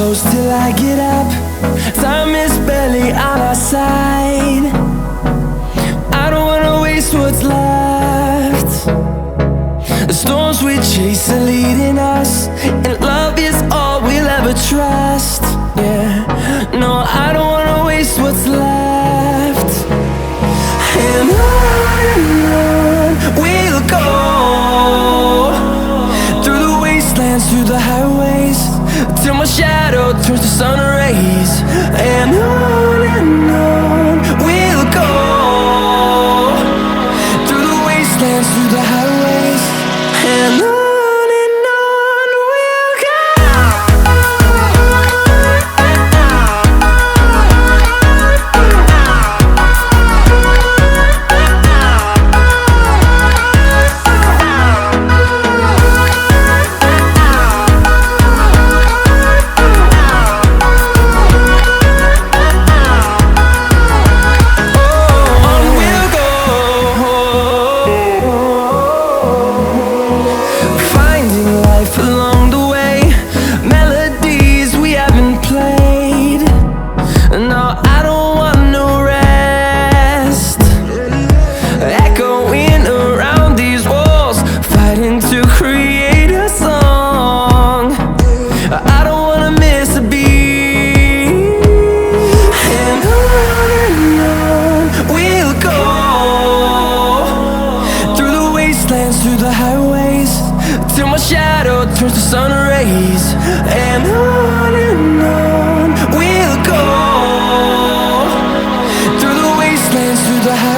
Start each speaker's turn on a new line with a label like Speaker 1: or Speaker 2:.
Speaker 1: close till I get up. Time is barely on our side. I don't wanna waste what's left. The storms we chase are leading us, and love is all we'll ever trust. Yeah, no, I don't wanna waste what's left. And on we'll go, through the wastelands, through the highways, till my shadow turns to sun rays. And on we'll go, through the wastelands, through the highways, and on. Along the way, melodies we haven't played. No, I don't want no rest. Echoing around these walls, fighting to create a song. I don't wanna miss a beat. And on we'll go, through the wastelands, through the highways, till my shadow turns to sun rays. And on we'll go, through the wastelands, through the highways.